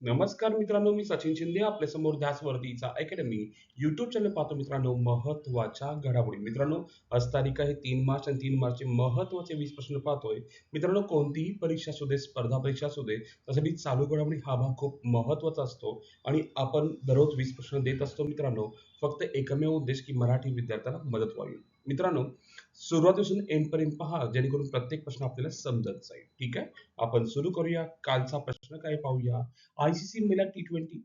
नमस्कार मित्रांनो, मी सचिन शिंदे आपल्या समोर ध्यासवरतीचा अकॅडमी युट्यूब चॅनल पाहतो. मित्रांनो, महत्त्वाच्या घडामोडी. मित्रांनो, आज तारीख आहे 3 मार्च आणि 3 मार्चचे महत्त्वाचे 20 प्रश्न पाहतोय. मित्रांनो, कोणतीही परीक्षा असू दे, स्पर्धा परीक्षा असू दे, त्यासाठी चालू घडामोडी हा भाग खूप महत्त्वाचा असतो आणि आपण दररोज 20 प्रश्न देत असतो. मित्रांनो, फक्त एकमेव उद्देश की मराठी विद्यार्थ्यांना मदत व्हावी. मित्रांनो, सुरुवातीपासून एंडपर्यंत पहा, जेणेकरून प्रत्येक प्रश्न आपल्याला समजत जाईल. ठीक आहे, आपण सुरू करूया. कालचा प्रश्न काय पाहूया. आयसीसी महिला T20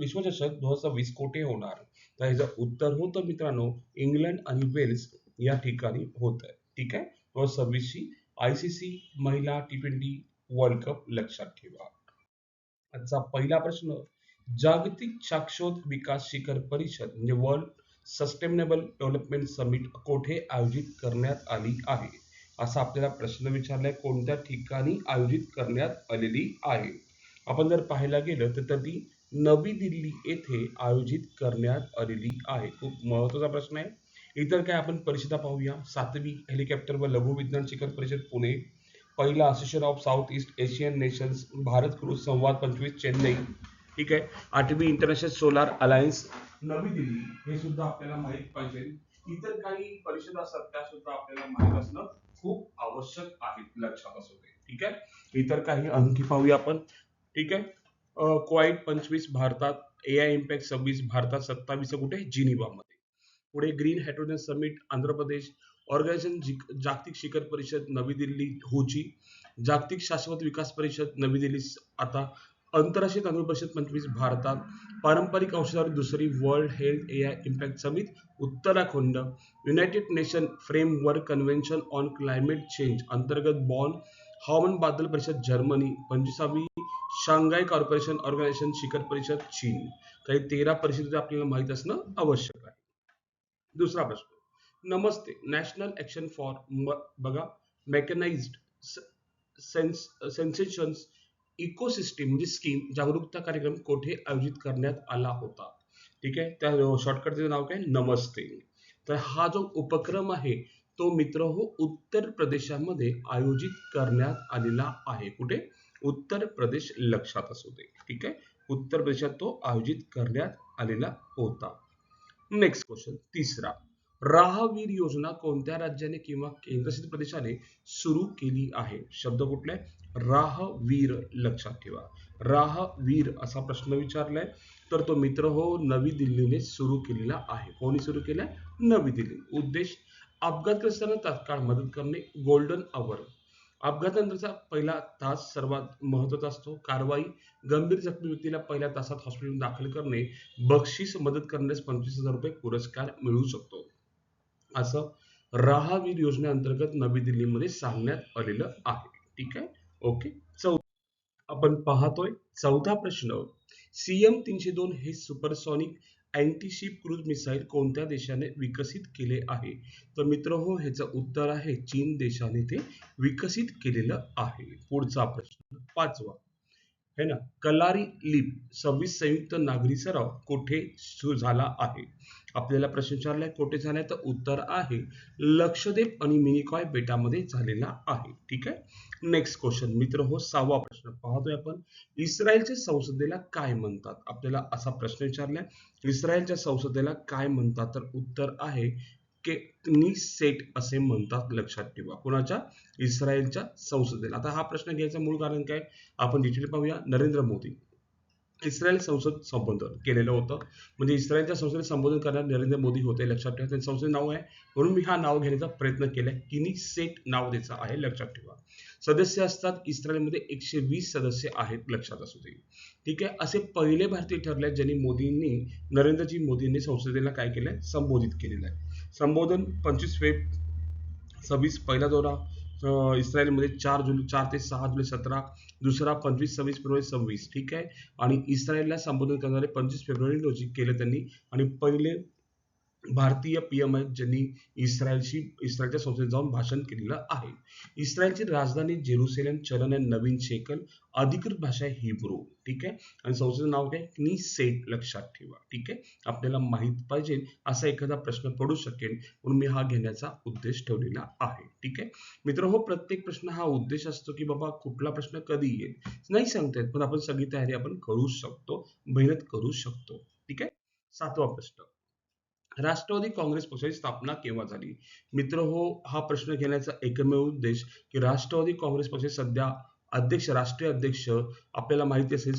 विश्वचषक 2020 कोठे होणार? तर ह्याचं उत्तर होतं मित्रांनो, इंग्लंड आणि वेल्स या ठिकाणी होत आहे. ठीक आहे, 2026ची आयसीसी महिला T20 वर्ल्ड कप लक्षात ठेवा. आजचा पहिला प्रश्न, जागतिक शाश्वत विकास शिखर परिषद म्हणजे वर्ल्ड सस्टेनेबल डेव्हलपमेंट समिट कोठे आयोजित करण्यात आली आहे? असा आपल्याला प्रश्न विचारलाय. कोणत्या ठिकाणी आयोजित करण्यात आलेली आहे? आपण जर पाहायला गेलं तर ती नवी दिल्ली येथे आयोजित करण्यात आलेली आहे. खूप महत्त्वाचा प्रश्न आहे. इतर काय आपण परिषदा पाहूया. 7वी हेलिकॉप्टर व लघु विज्ञान शिखर परिषद पुणे, पहिला association of south east Asian nations Bharat cruise संवाद 25 चेन्नई. ठीक आहे, 8वी इंटरनॅशनल सोलार अलायन्स नवी दिल्ली. हे सुद्धा आपल्याला माहित पाहिजे. इतर काही परिषदा असतात त्या सुद्धा आपल्याला माहित असणं खूप आवश्यक आहे, लक्षात असू दे. ठीक आहे, इतर काही अंकी पाहूया आपण. ठीक आहे, क्वाईट 25 भारतात, एआय इम्पॅक्ट 26 भारतात, 27 कुठे जिनिव्हामध्ये. पुढे green hydrogen summit Andhra Pradesh, organisation जागतिक शिखर परिषद नवी दिल्ली होची, जागतिक शाश्वत विकास परिषद नवी दिल्ली आता, आंतरराष्ट्रीय तांदूळ परिषद 25 भारतात, पारंपरिक औषधावर दुसरी world health AI impact summit Uttarakhand, United nation framework convention on climate change अंतर्गत बॉन हवामान बादल परिषद जर्मनी, 25वी शांघाय कॉर्पोरेशन ऑर्गनायझेशन शिखर परिषद चीन. काही 13 परिषदेचे आपल्याला माहित असणं आवश्यक आहे. दुसरा प्रश्न, नमस्ते नॅशनल ऍक्शन फॉर बघा मेकॅनाइज्ड सेन्सेशन्स इकोसिस्टीम म्हणजे स्कीम जागरूकता कार्यक्रम कोठे आयोजित करण्यात आला होता? ठीक आहे, त्या शॉर्टकटचं नाव काय, नमस्ते. तर हा जो उपक्रम आहे तो मित्र हो उत्तर प्रदेशामध्ये आयोजित करण्यात आलेला आहे. कुठे? उत्तर प्रदेश, लक्षात असू दे. ठीक आहे, उत्तर प्रदेशात तो आयोजित करण्यात आलेला होता. नेक्स्ट क्वेश्चन, तिसरा, राहवीर योजना कोणत्या राज्याने किंवा केंद्रशासित प्रदेशाने सुरू केली आहे? शब्द कुठले? राहवीर, लक्षात ठेवा. राहवीर असा प्रश्न विचारलाय. तर तो मित्र हो नवी दिल्लीने सुरू केलेला आहे. कोणी सुरू केलाय? नवी दिल्ली. उद्देश, अपघातग्रस्तांना तात्काळ मदत करणे. गोल्डन आवर, अपघातानंतरचा पहिला तास सर्वात महत्वाचा असतो. कारवाई, गंभीर जखमी व्यक्तीला पहिल्या तासात हॉस्पिटल दाखल करणे. बक्षीस, मदत करण्यास 25,000 रुपये पुरस्कार मिळू शकतो. असं राहावीर योजनेअंतर्गत नवी दिल्लीमध्ये सांगण्यात आलेलं आहे. ठीक आहे, ओके. आपण पाहतोय चौथा प्रश्न, CM-302 हे सुपरसॉनिक अँटीशिप क्रूज मिसाईल कोणत्या देशाने विकसित केले आहे? तर मित्र हो, ह्याचं उत्तर आहे चीन देशाने ते विकसित केलेलं आहे. पुढचा प्रश्न, पाचवा है ना, कलारी लिप 26 संयुक्त नागरी सराव कोठे सुरू झाला आहे? आपल्याला प्रश्न विचारलाय कोठे झालाय, तर उत्तर आहे लक्षद्वीप आणि मिनिकॉय बेटामध्ये झालेला आहे. ठीक आहे, नेक्स्ट क्वेश्चन मित्र हो, सहावा प्रश्न पाहतोय आपण. इस्रायलच्या संसदेला काय म्हणतात? आपल्याला असा प्रश्न विचारलाय, इस्रायलच्या संसदेला काय म्हणतात? तर उत्तर आहे केनेसेट असे म्हणतात, लक्षात ठेवा. कोणाच्या? इस्रायलच्या संसदेला. आता हा प्रश्न घ्यायचं मूळ कारण काय, आपण डिटेल पाहूया. नरेंद्र मोदी इस्रायल संसद संबोधन केलेलं होतं, म्हणजे इस्रायलच्या संसदेत संबोधन करणारे नरेंद्र मोदी होते, लक्षात ठेवा. त्यांचं संसदेचं नाव आहे, म्हणून मी हा नाव घेण्याचा प्रयत्न केलाय. किनीसेट नाव द्यायचं आहे, लक्षात ठेवा. सदस्य असतात इस्रायलमध्ये 120 सदस्य आहेत, लक्षात असू दे. ठीक आहे, असे पहिले भारतीय ठरले ज्यांनी नरेंद्रजी मोदींनी संसदेला काय केलंय, संबोधित केलेलं आहे. संबोधन 25 फेब 26 पहिला दौरा इस्रायलमध्ये 4 ते 6 जुलै 17, दुसरा 25-26 फेब्रुवारी 26. ठीक आहे, आणि इस्रायलला संबोधन करणारे 25 फेब्रुवारी रोजी केले त्यांनी. आणि पहिले भारतीय पीएम आहेत ज्यांनी इस्रायलच्या संसदेत जाऊन भाषण केलेलं आहे. इस्रायलची राजधानी जेरुसलेम, चलन आहे नवीन शेकल, अधिकृत भाषा आहे हिब्रू. ठीक आहे. आणि संसदेचं नाव काय, क्नीसेट, लक्षात ठेवा. ठीक आहे. आपल्याला माहित पाहिजे असा एखादा प्रश्न पडू शकेल म्हणून मी हा घेण्याचा उद्देश ठेवलेला आहे. ठीक आहे मित्र हो, प्रत्येक प्रश्न हा उद्देश असतो की बाबा कुठला प्रश्न कधी येईल नाही सांगता येत, पण आपण सगळी तयारी आपण करू शकतो, मेहनत करू शकतो. ठीक आहे. 7वा प्रश्न, राष्ट्रवादी काँग्रेस पक्षाची स्थापना केव्हा झाली? मित्र हो, हा प्रश्न घेण्याचा एकमेव उद्देश की राष्ट्रवादी काँग्रेस पक्षाचे सध्या राष्ट्रीय अध्यक्ष आपल्याला माहिती असेल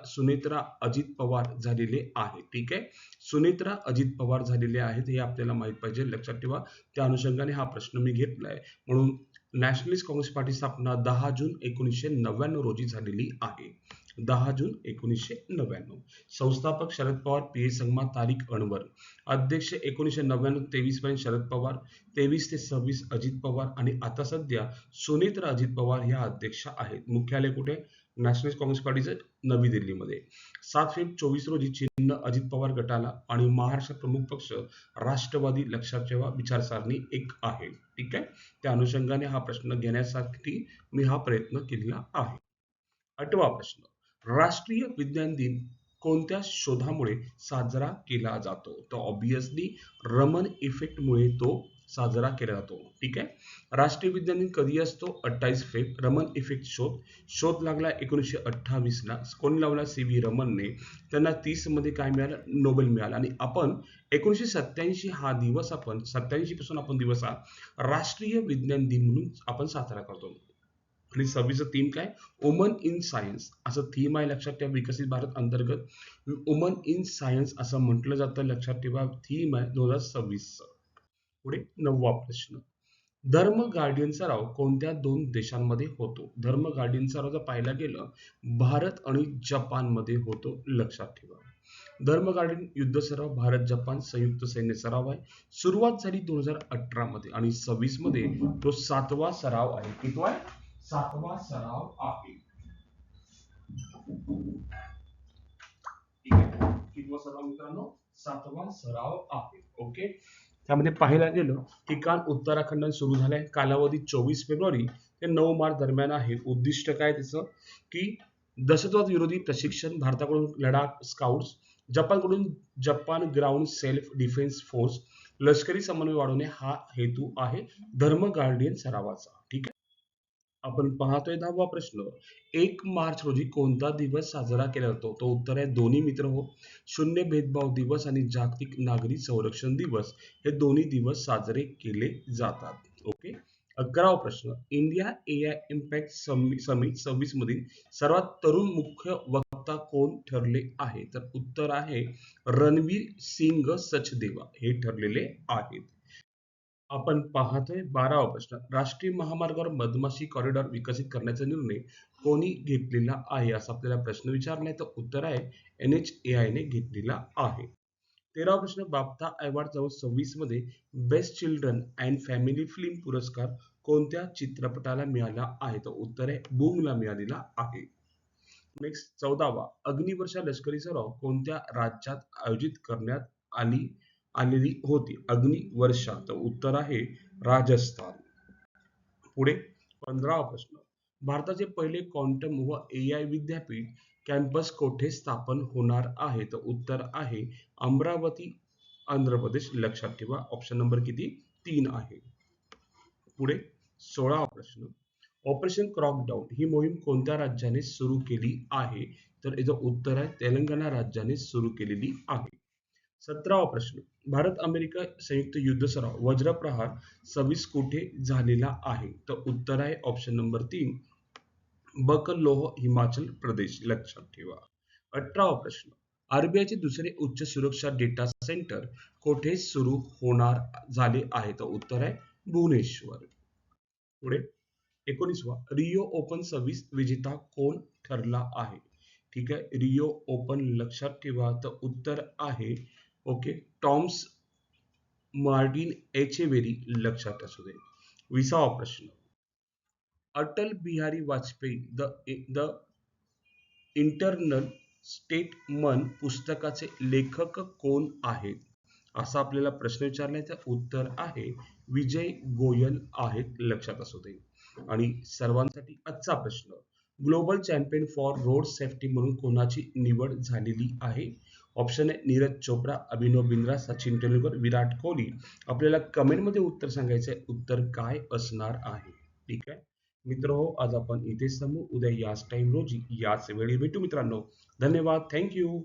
सुनेत्रा अजित पवार झालेले आहे. ठीक आहे. सुनेत्रा अजित पवार झालेले आहेत हे आपल्याला माहित पाहिजे, लक्षात ठेवा. त्या अनुषंगाने हा प्रश्न मी घेतलाय. म्हणून नॅशनलिस्ट काँग्रेस पार्टी स्थापना 10 जून 1999 रोजी झालेली आहे. 10 जून 1999. संस्थापक शरद पवार, पी ए संगमा, तारिक अनवर. अध्यक्ष 1999 23 पर्यंत शरद पवार, 23 ते 26 अजित पवार आणि आता सध्या सुनेत्रा अजित पवार ह्या अध्यक्ष आहेत. मुख्यालय कुठे? नॅशनलिस्ट काँग्रेस पार्टीचं नवी दिल्लीमध्ये. 7 फेब्रुवारी 24 रोजी चिन्ह अजित पवार गटाला आणि महाराष्ट्र प्रमुख पक्ष राष्ट्रवादी, लक्षात ठेवा, विचारसरणी एक आहे. ठीक आहे. त्या अनुषंगाने हा प्रश्न घेण्यासाठी मी हा प्रयत्न केलेला आहे. 8वा प्रश्न, राष्ट्रीय विज्ञान दिन कोणत्या शोधामुळे साजरा केला जातो? तर ऑब्विसली रमन इफेक्टमुळे तो साजरा केला जातो. ठीक आहे. राष्ट्रीय विज्ञान दिन कधी असतो? 28 फेब्रुवारी. रमन इफेक्ट शोध लागला 1928 ला. कोणी लावला? सी व्ही रमनने. त्यांना 30 मध्ये काय मिळालं? नोबेल मिळाला. आणि आपण 1987 हा दिवस, आपण 87 पासून आपण दिवस हा राष्ट्रीय विज्ञान दिन म्हणून आपण साजरा करतो. आणि 26 थीम काय? वुमन इन सायन्स असं थीम आहे, लक्षात ठेवा. विकसित भारत अंतर्गत वुमन इन सायन्स असं म्हटलं जातं, लक्षात ठेवा. थीम आहे 2026. पुढे 9वा प्रश्न, धर्म गार्डियन सराव कोणत्या दोन देशांमध्ये होतो? धर्म गार्डियन सराव जर पाहायला गेलं भारत आणि जपानमध्ये होतो, लक्षात ठेवा. धर्म गार्डियन युद्ध सराव भारत जपान संयुक्त सैन्य सराव आहे. सुरुवात झाली 2018 मध्ये आणि 26 मध्ये तो 7वा सराव आहे. कितवा आहे? 7वा सराव आहे. ठीक आहे. कितवा सराव मित्रांनो? 7वा सराव आहे. ओके. त्यामध्ये पाहायला गेलं ठिकाण उत्तराखंड सुरू झालंय. कालावधी 24 फेब्रुवारी ते 9 मार्च दरम्यान आहे. उद्दिष्ट काय त्याचं? की दहशतवाद विरोधी प्रशिक्षण, भारताकडून लडाख स्काउट्स, जपानकडून Japan ground self defence force, लष्करी समन्वय वाढवणे हा हेतू आहे धर्म गार्डियन सरावाचा. ठीक आहे. आपण पाहतोय 10वा प्रश्न, 1 मार्च रोजी कोणता दिवस साजरा केला जातो? तो उत्तर आहे दोन्ही मित्र हो, शून्य भेदभाव दिवस आणि जागतिक नागरी संरक्षण दिवस हे दोन्ही दिवस साजरे केले जातात. ओके. 11वा प्रश्न, इंडिया एआय इम्पॅक्ट समिट 26 मधील सर्वात तरुण मुख्य वक्ता कोण ठरले आहे? तर उत्तर आहे रणवीर सिंग सचदेवा हे ठरलेले आहेत. आपण पाहतोय 12वा प्रश्न, राष्ट्रीय महामार्गावर मधमाशी कॉरिडॉर विकसित करण्याचा निर्णय कोणी घेतलेला आहे असा आपल्याला प्रश्न विचारलाय, तर उत्तर आहे NHAI ने घेतलेला आहे. 13वा प्रश्न, बाफ्ता अवॉर्ड 2026 मध्ये best children and family film पुरस्कार कोणत्या चित्रपटाला मिळाला आहे? तर उत्तर आहे बूमला मिळालेला आहे. नेक्स्ट 14वा, अग्निवर्षा लष्करी सराव कोणत्या राज्यात आयोजित करण्यात आलेली होती? अग्निवर्षा, तर उत्तर आहे राजस्थान. पुढे 15वा प्रश्न, भारताचे पहिले क्वांटम व एआय विद्यापीठ कॅम्पस कोठे स्थापन होणार आहे? तर उत्तर आहे अमरावती, आंध्र प्रदेश, लक्षात ठेवा. ऑप्शन नंबर किती? 3 आहे. पुढे 16वा प्रश्न, ऑपरेशन क्रॉकडाऊन ही मोहीम कोणत्या राज्याने सुरू केली आहे? तर याचं उत्तर आहे तेलंगणा राज्याने सुरू केलेली आहे. 17वा प्रश्न, भारत अमेरिका संयुक्त युद्ध सराव वज्रप्रहार 26 कुठे झालेला आहे? तर उत्तर आहे ऑप्शन नंबर 3 बकलोह, हिमाचल प्रदेश, लक्षात ठेवा. 18वा प्रश्न, आरबीआयचे दुसरे उच्च सुरक्षा डेटा सेंटर कोठे सुरू होणार झाले आहे? तर उत्तर आहे भुवनेश्वर. पुढे 19वा, रिओ ओपन 26 विजेता कोण ठरला आहे? ठीक आहे. रिओ ओपन, लक्षात ठेवा. तर उत्तर आहे ओके टॉम्स मार्टिन एचेवेरी, लक्षात असू दे. 20वा प्रश्न, अटल बिहारी वाजपेयी द इंटरनल स्टेटमन पुस्तकाचे लेखक कोण आहेत? असा आपल्याला प्रश्न विचारलाय, तर उत्तर आहे विजय गोयल आहेत, लक्षात असू दे. आणि सर्वांसाठी आजचा प्रश्न, global champion for road safety म्हणून कोणाची निवड झालेली आहे? ऑप्शन आहे नीरज चोप्रा, अभिनव बिंद्रा, सचिन तेंडुलकर, विराट कोहली. आपल्याला कमेंटमध्ये उत्तर सांगायचं आहे, उत्तर काय असणार आहे. ठीक आहे मित्र हो, आज आपण इथेच थांबू. उद्या याच टाइम रोजी याच वेळी भेटू मित्रांनो. धन्यवाद, थँक्यू.